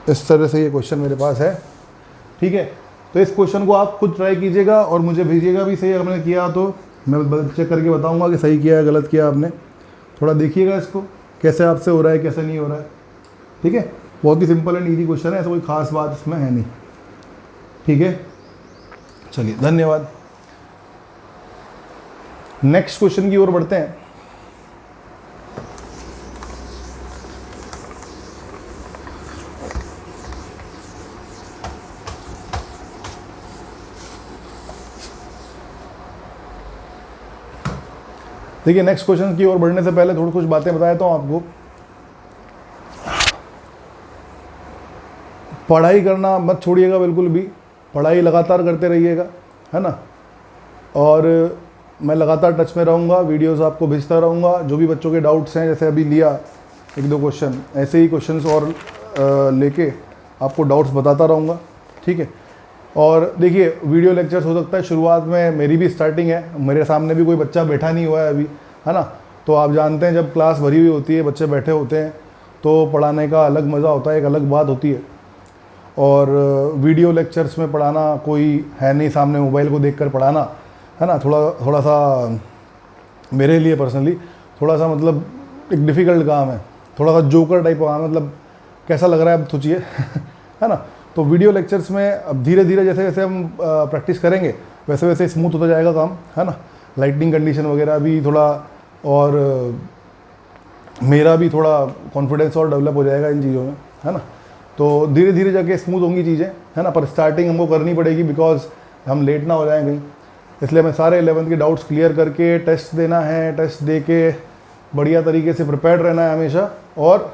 A: इस तरह से ये क्वेश्चन मेरे पास है, ठीक है। तो इस क्वेश्चन को आप खुद ट्राई कीजिएगा और मुझे भेजिएगा भी, सही आपने किया तो मैं चेक करके बताऊंगा कि सही किया है गलत किया आपने। थोड़ा देखिएगा इसको कैसे आपसे हो रहा है, कैसे नहीं हो रहा है, ठीक है। बहुत ही सिंपल एंड ईजी क्वेश्चन है, ऐसा कोई खास बात इसमें है नहीं, ठीक है। चलिए धन्यवाद। नेक्स्ट क्वेश्चन की ओर बढ़ते हैं। देखिए नेक्स्ट क्वेश्चन की ओर बढ़ने से पहले थोड़ी कुछ बातें बता देता हूं आपको। पढ़ाई करना मत छोड़िएगा बिल्कुल भी, पढ़ाई लगातार करते रहिएगा, है ना। और मैं लगातार टच में रहूँगा, वीडियोस आपको भेजता रहूँगा। जो भी बच्चों के डाउट्स हैं, जैसे अभी लिया 1-2 क्वेश्चन, ऐसे ही क्वेश्चंस और लेके आपको डाउट्स बताता रहूँगा, ठीक है। और देखिए वीडियो लेक्चर्स हो सकता है शुरुआत में, मेरी भी स्टार्टिंग है, मेरे सामने भी कोई बच्चा बैठा नहीं हुआ है अभी, है ना। तो आप जानते हैं जब क्लास भरी हुई होती है, बच्चे बैठे होते हैं, तो पढ़ाने का अलग मज़ा होता है, एक अलग बात होती है। और वीडियो लेक्चर्स में पढ़ाना कोई है नहीं, सामने मोबाइल को देखकर पढ़ाना, है ना, थोड़ा सा मेरे लिए पर्सनली थोड़ा सा मतलब एक डिफ़िकल्ट काम है, थोड़ा सा जोकर टाइप का काम है, मतलब कैसा लग रहा है अब सोचिए है ना। तो वीडियो लेक्चर्स में अब धीरे धीरे जैसे जैसे हम प्रैक्टिस करेंगे वैसे वैसे स्मूथ होता जाएगा काम, है ना। लाइटनिंग कंडीशन वगैरह भी थोड़ा, और मेरा भी थोड़ा कॉन्फिडेंस और डेवलप हो जाएगा इन चीज़ों में, है ना। तो धीरे धीरे जाके स्मूथ होंगी चीज़ें, है ना। पर स्टार्टिंग हमको करनी पड़ेगी बिकॉज हम लेट ना हो जाएं कहीं, इसलिए मैं सारे 11th के डाउट्स क्लियर करके टेस्ट देना है, टेस्ट दे के बढ़िया तरीके से प्रिपेयर्ड रहना है हमेशा, और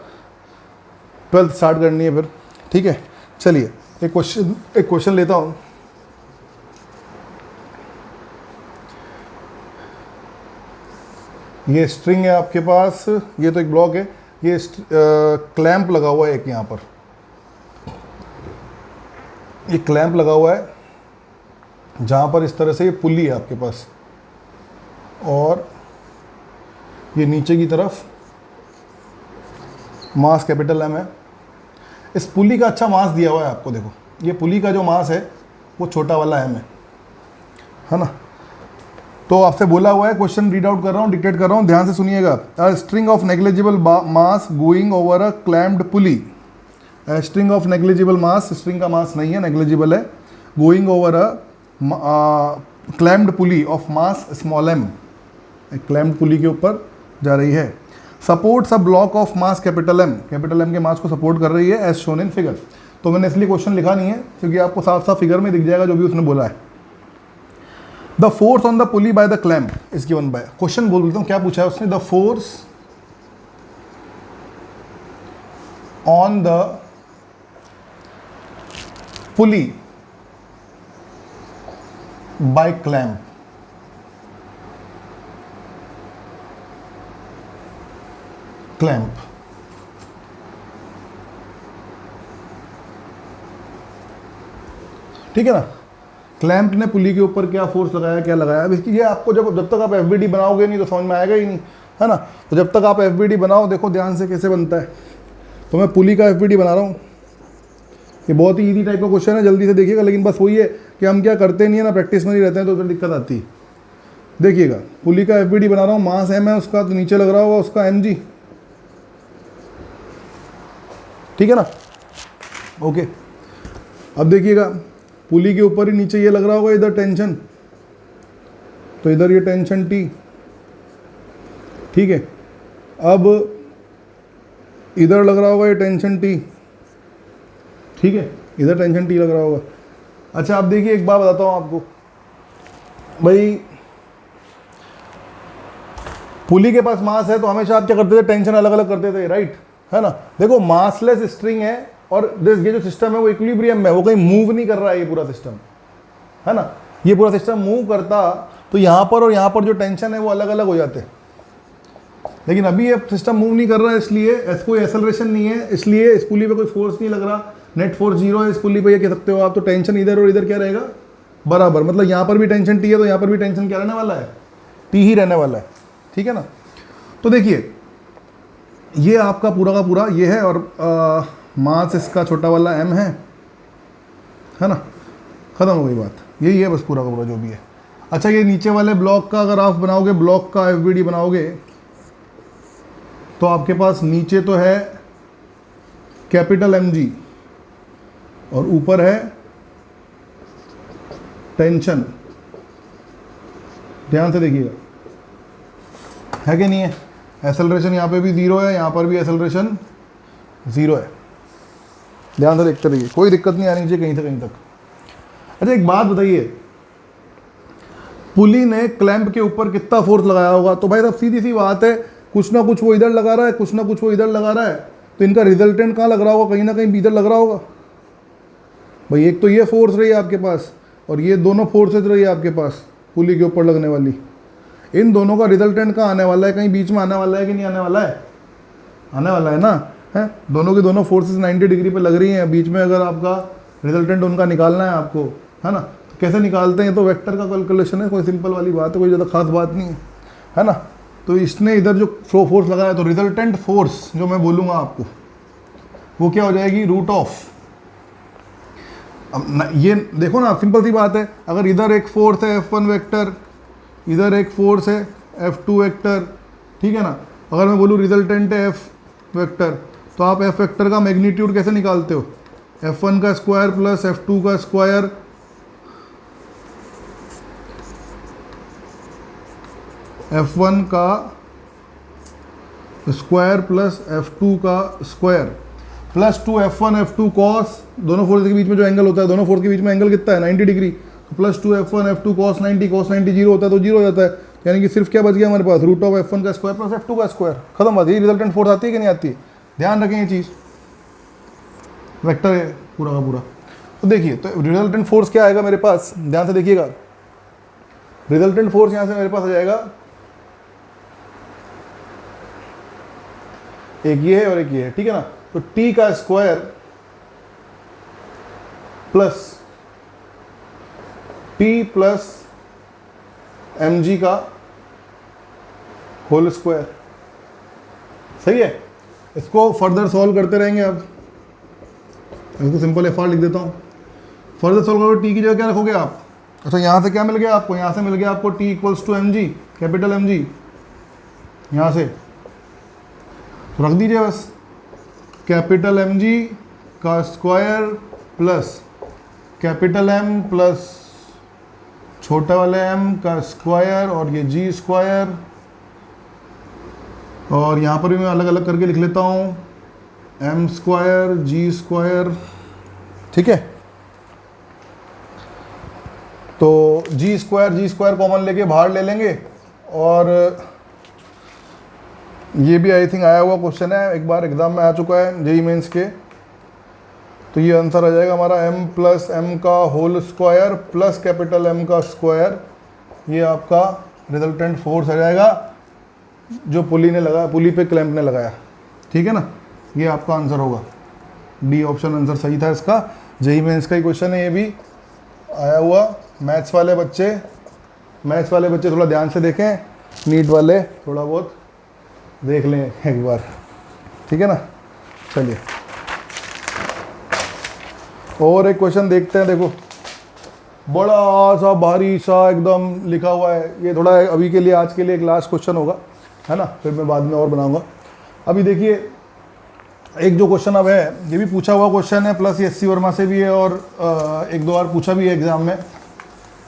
A: 12th स्टार्ट करनी है फिर, ठीक है। चलिए एक क्वेश्चन लेता हूँ। ये स्ट्रिंग है आपके पास, ये तो एक ब्लॉक है, ये क्लैंप लगा हुआ है एक यहाँ पर, ये क्लैंप लगा हुआ है जहाँ पर इस तरह से ये पुली है आपके पास, और ये नीचे की तरफ मास कैपिटल एम है। इस पुली का अच्छा मास दिया हुआ है आपको, देखो ये पुली का जो मास है वो छोटा वाला एम है ना। तो आपसे बोला हुआ है, क्वेश्चन रीड आउट कर रहा हूँ, डिक्टेट कर रहा हूँ, ध्यान से सुनिएगा। A string of negligible mass going over a clamped pulley, string of negligible mass, string का मास नहीं है, नेग्लिजिबल है, going over a clamped pulley of mass small m, clamped pulley के ऊपर जा रही है। Supports a block of mass capital M के मास को सपोर्ट कर रही है, एज शोन इन फिगर। तो मैंने इसलिए क्वेश्चन लिखा नहीं है क्योंकि आपको साफ साफ फिगर में दिख जाएगा जो भी उसने बोला है। The force on the pulley by the clamp is given by, question बोल देता हूँ क्या पूछा है उसने, the force on the pulley by clamp, ठीक है ना। क्लैंप ने पुली के ऊपर क्या फोर्स लगाया, क्या लगाया, अब इसकी ये आपको जब तक आप एफबीडी बनाओगे नहीं तो समझ में आएगा ही नहीं, है ना। तो जब तक आप एफबीडी बनाओ, देखो ध्यान से कैसे बनता है। तो मैं पुली का एफबीडी बना रहा हूँ, ये बहुत ही ईजी टाइप का क्वेश्चन है, जल्दी से देखिएगा। लेकिन बस वही है कि हम क्या करते नहीं है ना, प्रैक्टिस में नहीं रहते हैं तो फिर दिक्कत आती है। देखिएगा पुली का एफबीडी बना रहा हूँ, मास एम है उसका, तो नीचे लग रहा होगा उसका एम जी, ठीक है ना। ओके, अब देखिएगा पुली के ऊपर ही नीचे ये लग रहा होगा इधर टेंशन, तो इधर ये टेंशन टी, ठीक है। अब इधर लग रहा होगा ये टेंशन टी, ठीक है, इधर टेंशन टी लग रहा होगा। अच्छा अब देखिए एक बात बताता हूँ आपको भाई, पुली के पास मास है तो हमेशा आप क्या करते थे, टेंशन अलग अलग करते थे, राइट, है ना। देखो मासलेस स्ट्रिंग है और ये जो सिस्टम है वो इक्विलिब्रियम में है, वो कहीं मूव नहीं कर रहा है ये पूरा सिस्टम, है ना। ये पूरा सिस्टम मूव करता तो यहाँ पर और यहाँ पर जो टेंशन है वो अलग अलग हो जाते, लेकिन अभी ये सिस्टम मूव नहीं कर रहा है, इसलिए कोई एक्सेलरेशन नहीं है, इसलिए इस पुली पे कोई फोर्स नहीं लग रहा, नेट फोर्स 0 है इस पुली पे, ये कह सकते हो आप। तो टेंशन इधर और इधर क्या रहेगा, बराबर, मतलब यहाँ पर भी टेंशन टी है तो यहाँ पर भी टेंशन क्या रहने वाला है, टी ही रहने वाला है, ठीक है ना। तो देखिए ये आपका पूरा का पूरा ये है, और मास इसका छोटा वाला m है ना, ख़त्म हो गई बात, यही है बस पूरा का पूरा जो भी है। अच्छा ये नीचे वाले ब्लॉक का अगर आप बनाओगे, ब्लॉक का एफबीडी बनाओगे, तो आपके पास नीचे तो है कैपिटल mg और ऊपर है टेंशन, ध्यान से देखिएगा, है कि नहीं है। एक्सेलरेशन यहाँ पे भी 0 है, यहाँ पर भी एक्सेलरेशन 0 है, ध्यान से देखते रहिए, कोई दिक्कत नहीं आनी चाहिए कहीं से कहीं तक। अच्छा एक बात बताइए, पुली ने क्लैंप के ऊपर कितना फोर्स लगाया होगा, तो भाई साहब सीधी सी बात है, कुछ ना कुछ वो इधर लगा रहा है, कुछ ना कुछ वो इधर लगा रहा है, तो इनका रिजल्टेंट कहाँ लग रहा होगा, कहीं ना कहीं इधर लग रहा होगा भाई। एक तो ये फोर्स रही है आपके पास और ये दोनों फोर्सेज रही है आपके पास पुली के ऊपर लगने वाली, इन दोनों का रिजल्टेंट कहाँ आने वाला है, कहीं बीच में आने वाला है कि नहीं आने वाला है, आने वाला है ना, है। दोनों की दोनों फोर्सेस 90 डिग्री पे लग रही हैं, बीच में अगर आपका रिजल्टेंट उनका निकालना है आपको, है ना, तो कैसे निकालते हैं, तो वेक्टर का कैलकुलेशन है, कोई सिंपल वाली बात है, कोई ज़्यादा खास बात नहीं है ना। तो इसने इधर जो फोर्स लगाया, तो रिजल्टेंट फोर्स जो मैं बोलूँगा आपको, वो क्या हो जाएगी, रूट ऑफ, अब ये देखो ना, सिंपल सी बात है, अगर इधर एक फोर्स है F1 वेक्टर, इधर एक फोर्स है F2 वेक्टर, ठीक है ना, अगर मैं बोलूँ रिजल्टेंट है F वेक्टर, तो आप F वेक्टर का मैग्नीट्यूड कैसे निकालते हो, F1 का स्क्वायर प्लस F2 का स्क्वायर F1 का स्क्वायर प्लस F2 का square plus 2 F1 F2 cos, दोनों फोर्स के बीच में जो एंगल होता है, दोनों फोर्स के बीच में एंगल कितना है, 90 डिग्री, तो plus 2 F1 F2 cos 90 zero होता है तो जीरो हो जाता है, यानी कि सिर्फ क्या बच गया हमारे पास, रूट ऑफ F1 का स्क्वायर प्लस F2 का स्क्वायर, खत्म बात। ये रिजल्टेंट फोर्स आती है कि नहीं आती है, ध्यान रखें ये चीज़, वेक्टर है पूरा का पूरा। तो देखिए, तो रिजल्टेंट फोर्स क्या आएगा मेरे पास, ध्यान से देखिएगा, रिजल्टेंट फोर्स यहाँ से मेरे पास आ जाएगा, एक ये है और एक ये है, ठीक है ना, तो t का square plus p plus mg का होल स्क्वायर, सही है। इसको फर्दर सॉल्व करते रहेंगे, अब इसको सिंपल एफ आर लिख देता हूं, फर्दर सॉल्व करोगे t की जगह क्या रखोगे आप, अच्छा यहां से क्या मिल गया आपको, यहां से मिल गया आपको t equals to mg, capital mg, यहां से तो रख दीजिए बस, कैपिटल mg का square plus capital M plus छोटा वाले m का स्क्वायर और ये g स्क्वायर, और यहाँ पर भी मैं अलग अलग करके लिख लेता हूँ, m स्क्वायर g स्क्वायर, ठीक है। तो g स्क्वायर कॉमन लेके बाहर ले लेंगे, और ये भी आई थिंक आया हुआ क्वेश्चन है, एक बार एग्जाम में आ चुका है जेईई मेंस के, तो ये आंसर आ जाएगा हमारा m प्लस m का whole square plus capital M का स्क्वायर, ये आपका रिजल्टेंट फोर्स आ जाएगा जो पुली ने लगाया, पुली पे क्लैंप ने लगाया, ठीक है ना, ये आपका आंसर होगा, डी ऑप्शन आंसर सही था इसका। जेईई मेंस का ही क्वेश्चन है, ये भी आया हुआ। मैथ्स वाले बच्चे थोड़ा ध्यान से देखें, नीट वाले थोड़ा बहुत देख लें एक बार, ठीक है ना। चलिए और एक क्वेश्चन देखते हैं, देखो बड़ा सा भारी सा एकदम लिखा हुआ है, ये थोड़ा अभी के लिए, आज के लिए एक लास्ट क्वेश्चन होगा, है ना, फिर मैं बाद में और बनाऊंगा। अभी देखिए एक जो क्वेश्चन अब है, ये भी पूछा हुआ क्वेश्चन है, प्लस ये SC वर्मा से भी है, और एक दो बार पूछा भी है एग्जाम में,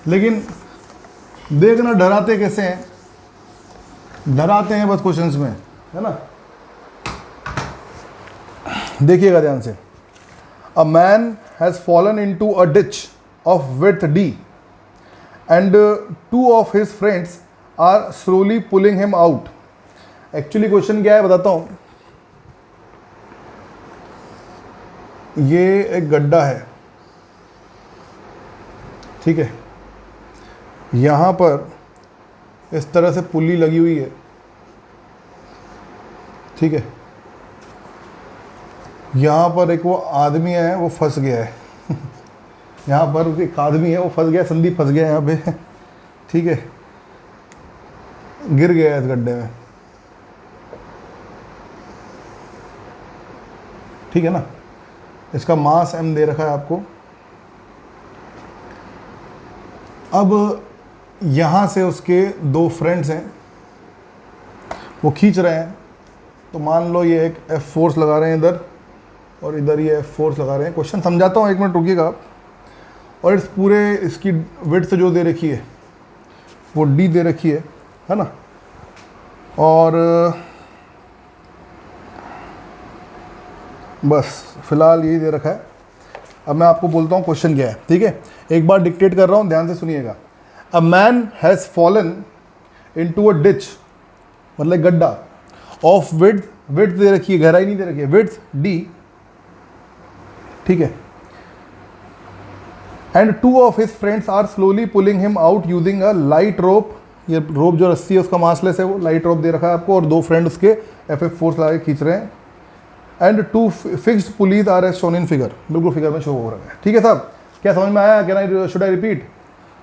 A: लेकिन देखना डराते कैसे हैं, डराते हैं बस क्वेश्चंस में, है ना। देखिएगा ध्यान से, a man has fallen into a ditch of width d and two of his friends are slowly pulling him out. Actually question क्या है बताता हूं, ये एक गड्ढा है, ठीक है, यहां पर इस तरह से पुली लगी हुई है, ठीक है, यहाँ पर एक वो आदमी है वो फंस गया है यहाँ पर एक आदमी है वो फंस गया, संदीप फंस गया यहाँ पे, ठीक है, गिर गया है इस गड्ढे में, ठीक है ना। इसका मास m दे रखा है आपको। अब यहाँ से उसके दो फ्रेंड्स हैं, वो खींच रहे हैं, तो मान लो ये एक F फोर्स लगा रहे हैं इधर, और इधर ये F फोर्स लगा रहे हैं। क्वेश्चन समझाता हूँ, एक मिनट रुकिएगा आप। और इस पूरे इसकी विड्थ जो दे रखी है वो d दे रखी है ना, और बस फिलहाल यही दे रखा है। अब मैं आपको बोलता हूँ क्वेश्चन क्या है, ठीक है, एक बार डिक्टेट कर रहा हूँ, ध्यान से सुनिएगा। A man has fallen into a ditch, मतलब गड्ढा, ऑफ विड्थ दे रखी है, गहराई नहीं दे रखी है, विड्थ d, ठीक है, and two of his friends are slowly pulling him out using a light rope. ये रोप जो रस्सी है उसका मासलेस है, वो लाइट रोप दे रखा है आपको, और दो फ्रेंड उसके FF फोर्स लगा के खींच रहे हैं। And two fixed pulleys are as shown in figure, बिल्कुल फिगर में शो हो रहा है, ठीक है साहब, क्या समझ में आया, can I should I repeat.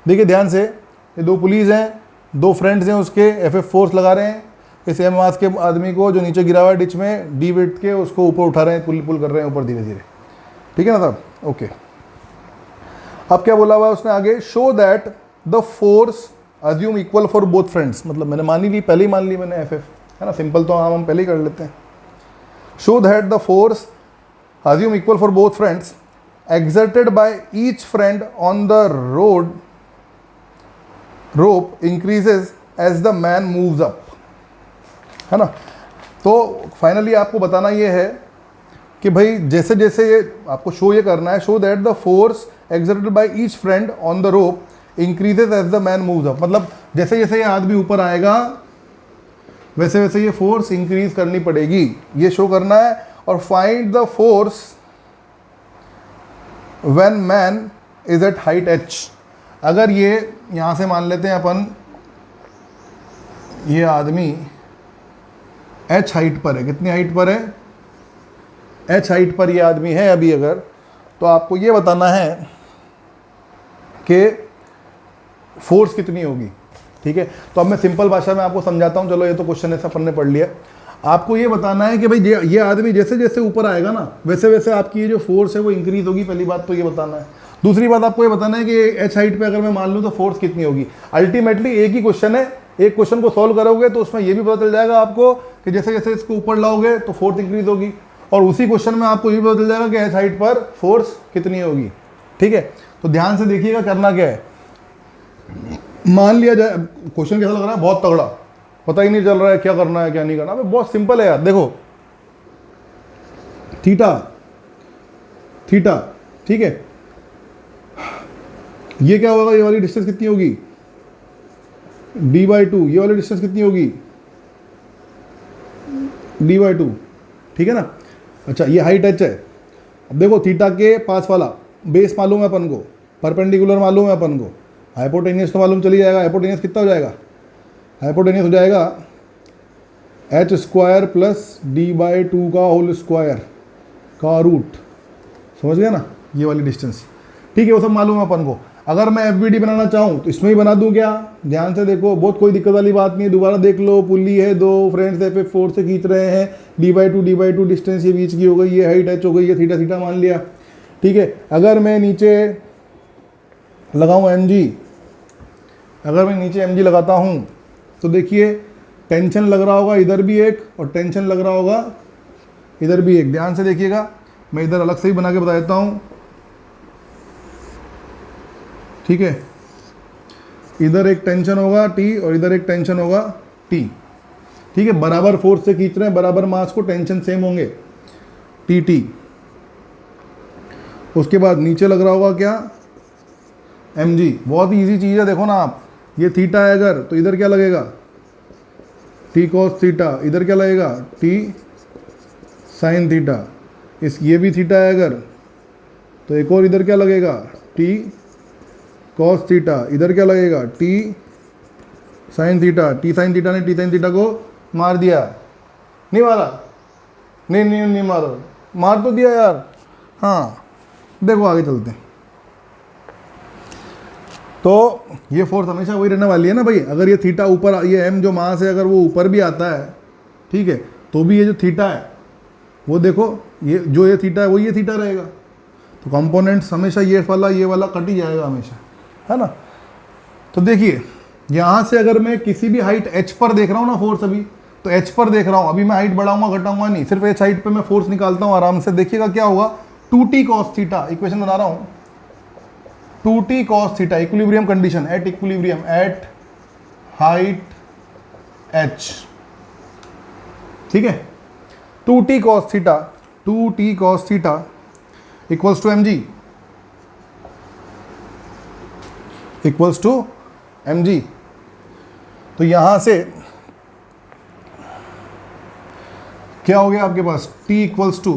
A: देखिए ध्यान से, ये दो पुलीज हैं, दो फ्रेंड्स हैं उसके, FF फोर्स लगा रहे हैं, इस एम मास के आदमी को जो नीचे गिरा हुआ है डिच में, डी विड्थ के, उसको ऊपर उठा रहे हैं, पुल कर रहे हैं ऊपर धीरे धीरे। ठीक है ना साहब? ओके। अब क्या बोला हुआ है उसने आगे, show that the force assume equal for both friends. मतलब मैंने मान ही ली, पहले ही मान ली मैंने एफ एफ, है ना, सिंपल तो हम पहले ही कर लेते हैं। Show that the force assume equal for both friends exerted by each friend on the rope increases as the man moves up, है ना। तो फाइनली आपको बताना ये है कि भाई जैसे जैसे ये आपको शो ये करना है, show that the force exerted by each friend on the rope increases as the man moves up। मतलब जैसे जैसे ये आदमी ऊपर आएगा वैसे वैसे ये फोर्स इंक्रीज करनी पड़ेगी, ये शो करना है। और find the force when man is at height h। अगर ये यहाँ से मान लेते हैं अपन, ये आदमी h हाइट पर है, कितनी हाइट पर है? h हाइट पर ये आदमी है अभी अगर, तो आपको ये बताना है कि फोर्स कितनी होगी। ठीक है, तो अब मैं सिंपल भाषा में आपको समझाता हूँ। चलो ये तो क्वेश्चन ऐसा अपन ने पढ़ लिया। आपको ये बताना है कि भाई ये आदमी जैसे जैसे ऊपर आएगा ना वैसे वैसे आपकी ये जो फोर्स है वो इंक्रीज होगी। पहली बात तो ये बताना है। दूसरी बात आपको ये बताना है कि एच हाइट पे अगर मैं मान लूँ तो फोर्स कितनी होगी। अल्टीमेटली एक ही क्वेश्चन है, एक क्वेश्चन को सॉल्व करोगे तो उसमें ये भी पता चल जाएगा आपको कि जैसे जैसे इसको ऊपर लाओगे तो फोर्स इंक्रीज होगी, और उसी क्वेश्चन में आपको ये भी पता चल जाएगा कि एच हाइट पर फोर्स कितनी होगी। ठीक है, तो ध्यान से देखिएगा करना क्या है। मान लिया जाए, क्वेश्चन कैसा लग रहा है? बहुत तगड़ा, पता ही नहीं चल रहा है क्या करना है क्या नहीं करना। बहुत सिंपल है यार, देखो थीटा थीटा, ठीक है, ये क्या होगा? ये वाली डिस्टेंस कितनी होगी? d/2। ये वाली डिस्टेंस कितनी होगी? d/2। ठीक है ना। अच्छा, ये हाइट h है। अब देखो थीटा के पास वाला बेस मालूम है अपन को, परपेंडिकुलर मालूम है अपन को, हाइपोटेनियस तो मालूम चली जाएगा। हाइपोटेनियस कितना हो जाएगा? हाइपोटेनियस हो जाएगा h² प्लस d/2 का होल स्क्वायर का रूट। समझ गया ना, ये वाली डिस्टेंस। ठीक है, वो सब मालूम है अपन को। अगर मैं FBD बनाना चाहूँ तो इसमें ही बना दूँ क्या? ध्यान से देखो, बहुत कोई दिक्कत वाली बात नहीं है। दोबारा देख लो, पुल्ली है, दो फ्रेंड्स FF4 से खींच रहे हैं, d/2 डिस्टेंस ये बीच की हो गई, ये हाइट h हो गई, ये थीटा थीटा मान लिया। ठीक है, अगर मैं नीचे लगाऊँ mg, अगर मैं नीचे mg लगाता हूँ तो देखिए टेंशन लग रहा होगा इधर भी एक, और टेंशन लग रहा होगा इधर भी एक। ध्यान से देखिएगा, मैं इधर अलग से ही बना के बता देता हूँ। ठीक है, इधर एक टेंशन होगा T और इधर एक टेंशन होगा T। ठीक है, बराबर फोर्स से खींच रहे हैं, बराबर मास को, टेंशन सेम होंगे T। उसके बाद नीचे लग रहा होगा क्या? mg। बहुत इजी चीज़ है, देखो ना आप, ये थीटा है अगर तो इधर क्या लगेगा? T cos theta. इधर क्या लगेगा? T sin theta. ये भी थीटा है अगर तो एक और इधर क्या लगेगा? T cos theta. इधर क्या लगेगा? T sin theta. T sin theta ने T sin थीटा को मार दिया, नहीं मारा? नहीं मारा, मार तो दिया यार। हाँ, देखो आगे चलते हैं। तो ये फोर्स हमेशा वही रहने वाली है ना भाई। अगर ये थीटा ऊपर, ये m जो मास है अगर वो ऊपर भी आता है, ठीक है, तो भी ये जो थीटा है वो देखो, ये जो ये थीटा है वो ये थीटा रहेगा। तो कंपोनेंट्स हमेशा ये वाला कट ही जाएगा हमेशा, है ना। तो देखिए यहाँ से अगर मैं किसी भी हाइट h पर देख रहा हूँ ना फोर्स, अभी तो h पर देख रहा हूँ, अभी मैं हाइट बढ़ाऊंगा घटाऊंगा नहीं, सिर्फ h हाइट पे मैं फोर्स निकालता हूँ आराम से। देखिएगा क्या होगा, 2t cos थीटा, इक्वेशन बना रहा हूँ, 2t cos theta, equilibrium condition, at equilibrium at height h। ठीक है, 2t cos theta, 2t cos theta equals to mg, equals to mg। तो यहां से क्या हो गया आपके पास? t equals to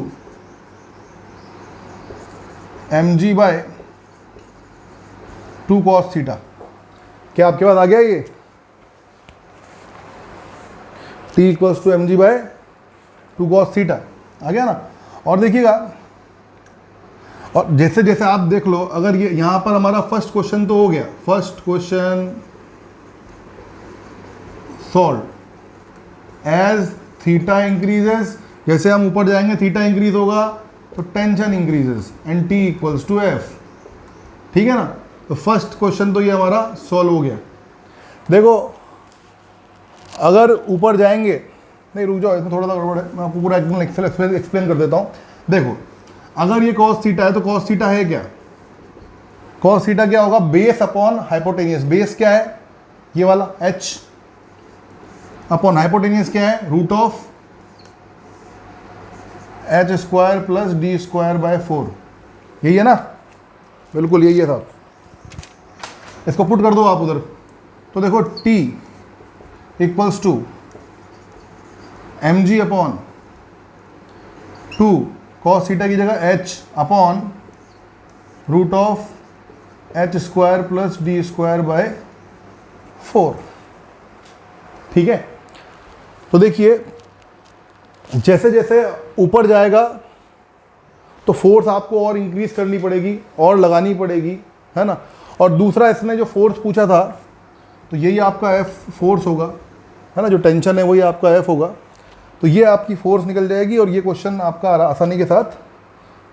A: mg by 2 cos theta. क्या आपके पास आ गया ये? t equals to mg by 2 cos theta आ गया ना। और देखिएगा, और जैसे जैसे आप देख लो, अगर ये यहाँ पर हमारा फर्स्ट क्वेश्चन तो हो गया, first question solve, as theta increases, जैसे हम ऊपर जाएंगे थीटा इंक्रीज होगा तो tension increases and T equals to F. ठीक है ना, तो फर्स्ट क्वेश्चन तो ये हमारा सॉल्व हो गया। देखो अगर ऊपर जाएंगे, नहीं रुक जाओ, इसमें थोड़ा सा गड़बड़ है, मैं आपको पूरा एक्सप्लेन कर देता हूँ। देखो अगर ये कॉस थीटा है तो कॉस थीटा है क्या, कॉस थीटा क्या होगा, बेस अपॉन हाइपोटेनियस। बेस क्या है, ये वाला h, अपॉन हाइपोटेनियस क्या है, root of H square plus D square by 4। यही है ना, बिल्कुल यही है साहब। इसको पुट कर दो आप उधर, तो देखो t equals to M G upon 2 cos theta की जगह h upon root of H square plus D square by 4। ठीक है, तो देखिए जैसे जैसे ऊपर जाएगा तो फोर्स आपको और इंक्रीज करनी पड़ेगी और लगानी पड़ेगी, है ना। और दूसरा इसने जो फोर्स पूछा था तो यही आपका एफ फोर्स होगा, है ना, जो टेंशन है वही आपका एफ होगा। तो ये आपकी फोर्स निकल जाएगी और ये क्वेश्चन आपका आसानी के साथ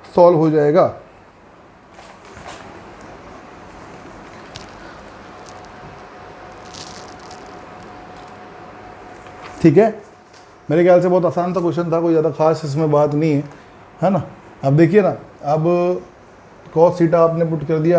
A: सॉल्व हो जाएगा। ठीक है, मेरे ख्याल से बहुत आसान सा क्वेश्चन था, कोई ज़्यादा खास इसमें बात नहीं है, है ना। अब देखिए ना, अब कॉस थीटा आपने पुट कर दिया,